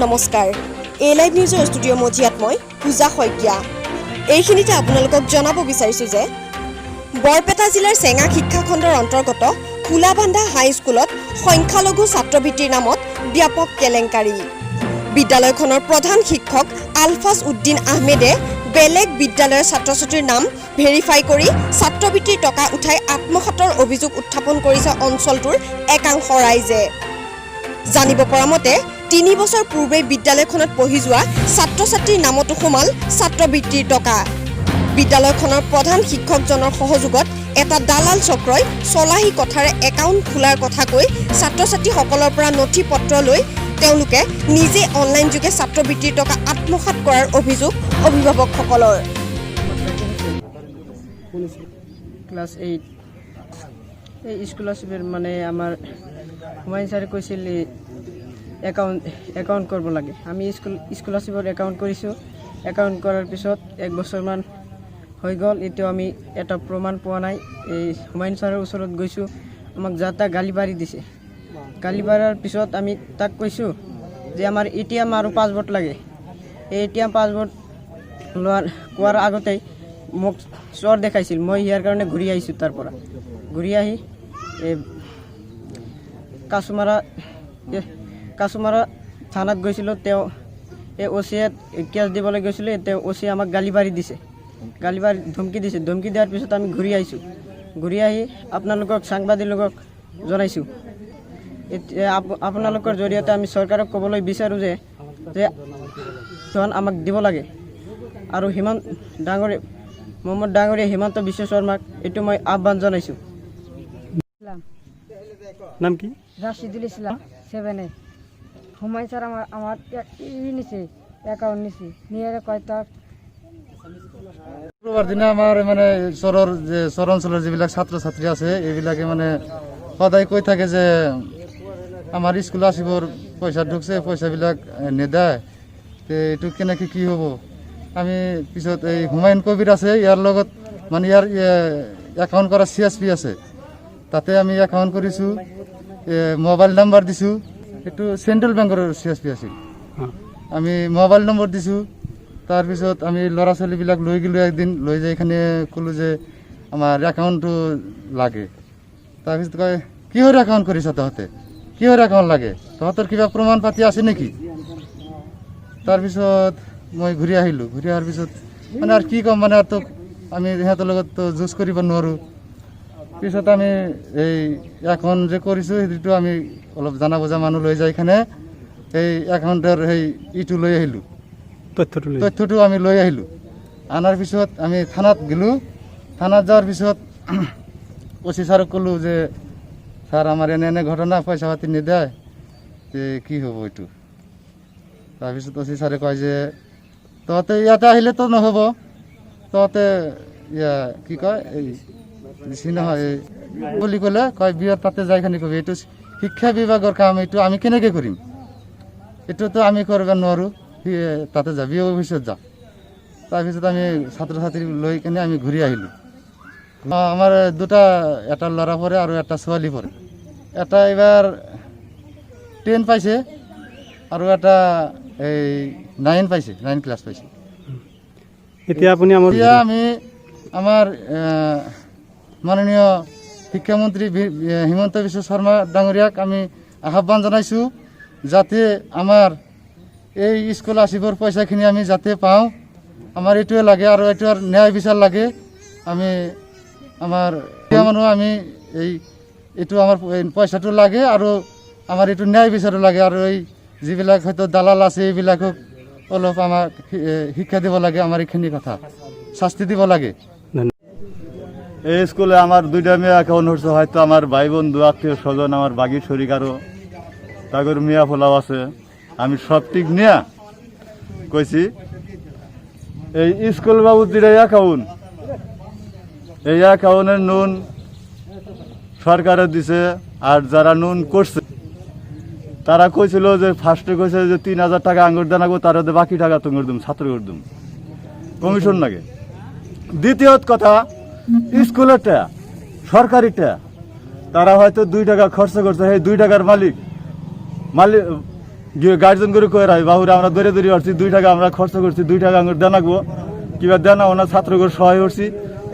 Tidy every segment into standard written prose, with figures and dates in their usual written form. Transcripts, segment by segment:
নমস্কাৰ এ লাইভ নিউজৰ ষ্টুডিঅ' মজিয়াত মই পূজা শইকীয়া এইখিনিতে আপোনালোকক জনাব বিচাৰিছোঁ যে বৰপেটা জিলাৰ চেঙা শিক্ষাখণ্ডৰ অন্তৰ্গত ফুলাবান্ধা হাইস্কুলত সংখ্যালঘু ছাত্ৰবৃত্তিৰ নামত ব্যাপক কেলেংকাৰী বিদ্যালয়খনৰ প্ৰধান শিক্ষক আলফাজ উদ্দিন আহমেদে বেলেগ বিদ্যালয়ৰ ছাত্ৰ-ছাত্ৰীৰ নাম ভেৰিফাই কৰি ছাত্ৰবৃত্তিৰ টকা উঠাই আত্মঘাতৰ অভিযোগ উত্থাপন কৰিছে অঞ্চলটোৰ একাংশ ৰাইজে জানিব পৰা মতে 3 বছৰ পূৰ্বে বিদ্যালয়খনত পঢ়ি যোৱা ছাত্ৰ-ছাত্ৰীৰ নামতো সোমাল ছাত্ৰবৃত্তিৰ টকা বিদ্যালয়খনৰ প্ৰধান শিক্ষকজনৰ সহযোগত এটা দালাল চক্ৰই চলাহী কথাৰে একাউণ্ট খোলাৰ কথা কৈ ছাত্ৰ-ছাত্ৰীসকলৰ পৰা নথি পত্ৰ লৈ তেওঁলোকে নিজে অনলাইন যোগে ছাত্ৰবৃত্তিৰ টকা আত্মসাৎ কৰাৰ অভিযোগ অভিভাৱকসকলৰ ক্লাছ 8 এই স্কলাৰশ্বিপৰ মানে আমাৰ হুমায়ুন ছাৰে কৈছিল একাউণ্ট কৰিব লাগে আমি স্কলাৰশ্বিপৰ একাউণ্ট কৰিছোঁ একাউণ্ট কৰাৰ পিছত 1 বছৰমান হৈ গ'ল এতিয়া আমি এটা প্ৰমাণ পোৱা নাই এই হুমায়ুন ছাৰৰ ওচৰত গৈছোঁ আমাক যাতা গালি পাৰি দিছে গালি পাৰাৰ পিছত আমি তাক কৈছোঁ যে আমাৰ এটিএম আৰু পাছপোৰ্ট লাগে এই এটিএম পাছপোৰ্ট কোৱাৰ আগতেই মোক চৰ দেখাইছিল মই ইয়াৰ কাৰণে ঘূৰি আহিছোঁ তাৰ পৰা ঘূৰি আহি কাছুমাৰা থানাত গৈছিলোঁ তেওঁ এই অচিয়াত কেছ দিবলৈ গৈছিলোঁ তেওঁ অচি আমাক গালি পাৰি দিছে গালি পাৰি ধমকি দিছে ধমকি দিয়াৰ পিছত আমি ঘূৰি আহিছোঁ ঘূৰি আহি আপোনালোকক সাংবাদিকক জনাইছোঁ আপোনালোকৰ জৰিয়তে আমি চৰকাৰক ক'বলৈ বিচাৰোঁ যে ধন আমাক দিব লাগে আৰু মহম্মদ ডাঙৰীয়া হিমন্ত বিশ্ব শৰ্মাক এইটো মই আহ্বান জনাইছোঁ নাম কি রাশিদুল ইসলাম 7 হুমায়ুন স্যার আমার নিছে অ্যাকাউন্ট নিছে নিয়ে কয় তাক শুক্রবার দিনে আমার মানে চর অঞ্চলের যিবিলাক ছাত্ৰ ছাত্ৰী আছে এইবিলাকে মানে সদায় কৈ থাকে যে আমাৰ স্কলাৰশ্বিপৰ পইচা ঢুকছে পইচাবিলাক নেদায় এইটো কেনেকৈ কি হ'ব আমি পিছত এই হুমায়ুন কবিৰ আছে ইয়াৰ লগত মানে ইয়াৰ একাউণ্ট কৰা CSP আছে তাতে আমি একাউণ্ট কৰিছোঁ মোবাইল নাম্বাৰ দিছোঁ এইটো চেণ্ট্ৰেল বেংকৰ CSP আছিল আমি মোবাইল নম্বৰ দিছোঁ তাৰপিছত আমি ল'ৰা ছোৱালীবিলাক লৈ গ'লোঁ একদিন লৈ যাই এখানে ক'লোঁ যে আমাৰ একাউণ্টটো লাগে তাৰপিছত কয় কিহৰ একাউণ্ট কৰিছ তহঁতে কিহৰ একাউণ্ট লাগে তহঁতৰ কিবা প্ৰমাণ পাতি আছে নেকি তাৰপিছত মই ঘূৰি আহিলোঁ ঘূৰি অহাৰ পিছত মানে আৰু কি ক'ম মানে আৰু তোক আমি সিহঁতৰ লগততো যুঁজ কৰিব নোৱাৰোঁ পিছত আমি এই একাউণ্ট যে কৰিছোঁ সেইটো আমি অলপ জানা বুজা মানুহ লৈ যাই এখানে এই একাউণ্টৰ সেই ইটো লৈ আহিলোঁ তথ্যটো আমি লৈ আহিলোঁ আনাৰ পিছত আমি থানাত গ'লোঁ থানাত যোৱাৰ পিছত অচি ছাৰক ক'লোঁ যে ছাৰ আমাৰ এনে ঘটনা পইচা পাতি নিদিয়ে যে কি হ'ব এইটো তাৰপিছত অচি ছাৰে কয় যে তহঁতে ইয়াতে আহিলেতো নহ'ব তহঁতে কি কয় এই নহয় বুলি ক'লে কয় বিয়াত তাতে যাইখানি কবি এইটো শিক্ষা বিভাগৰ কাম এইটো আমি কেনেকৈ কৰিম এইটোতো আমি কৰিব নোৱাৰোঁ তাতে যাবি অফিচত যা তাৰপিছত আমি ছাত্ৰ ছাত্ৰী লৈ কিনে আমি ঘূৰি আহিলোঁ আমাৰ দুটা এটা ল'ৰা পৰে আৰু এটা ছোৱালী পৰে এটা এইবাৰ 10 পাইছে আৰু এটা এই 9 পাইছে 9 ক্লাছ পাইছে এতিয়া আমি আমাৰ মাননীয় শিক্ষামন্ত্ৰী হিমন্ত বিশ্ব শৰ্মা ডাঙৰীয়াক আমি আহ্বান জনাইছোঁ যাতে আমাৰ এই স্কলাৰশ্বিপৰ পইচাখিনি আমি যাতে পাওঁ আমাৰ এইটোৱে লাগে আৰু এইটোৰ ন্যায় বিচাৰ লাগে আমি আমাৰ মানুহ আমি এইটো আমাৰ পইচাটো লাগে আৰু আমাৰ এইটো ন্যায় বিচাৰো লাগে আৰু এই যিবিলাক হয়তো দালাল আছে এইবিলাকক অলপ আমাক শিক্ষা দিব লাগে আমাৰ এইখিনি কথা শাস্তি দিব লাগে এই স্কুলে আমার 2টা মেয়ে একাউন্ট হচ্ছে হয়তো আমার ভাই বন্ধু আত্মীয় স্বজন আমার বাগি শরিক আরও তাগর মিয়া ফোলাও আছে আমি সব ঠিক নিয়ে কইছি এই স্কুল বাবু যেটা অ্যাকাউন্ট এই অ্যাকাউন্টের নুন সরকারে দিছে আর যারা নুন করছে তারা কইছিল যে ফার্স্টে কইছে যে 3000 টাকা আঙ্গুর দানাগো তার বাকি টাকা তুমি দিম ছাত্র করে দিম কমিশন লাগে দ্বিতীয়ত কথা স্কুলেরটা সরকারিটা তারা হয়তো 2 টাকা খরচ করছে এই 2 টাকার মালিক গিয়ে গার্জেন করে কয়ে রাই বাবুরা আমরা দৌড়ে দৌড়ে আসছি 2 টাকা আমরা খরচ করছি 2 টাকা আঙুর দেনাগো কিবা দেনা ওনার ছাত্র করে সহায় করছি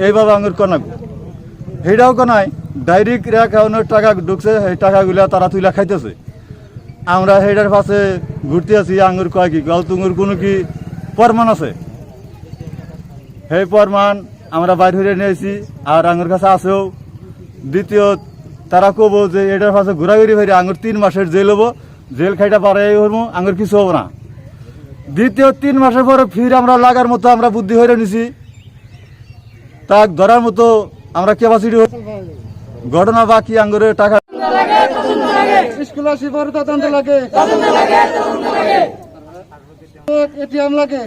এইভাবে আঙুর কনাগো সেইটাও কনাই ডাইরেক্ট অ্যাকাউন্টের টাকা ঢুকছে সেই টাকাগুলা তারা তুইলা খাইতেছে আমরা সেইটার পাশে ঘুরতে আছি আঙুর কয় কি গলতুঙুর কোনো কি প্রমাণ আছে সেই প্রমাণ আমরা বাইর হয়ে নিয়েছি আর আঙুর কাছে আছেও দ্বিতীয় তারা কব যে এটার পাশে ঘোরাঘুরি হয়ে আঙুর 3 মাসের জেল হবো জেল খাইটা পারে হবো আঙুর কিছু হবো না দ্বিতীয় 3 মাসের পরে ফির আমরা লাগার মতো আমরা বুদ্ধি হয়ে নিছি তাক ধরার মতো আমরা ক্যাপাসিটি ঘটনা বাকি আঙ্গুরের টাকা স্কলারশিপের তদন্ত লাগে এটিএম লাগে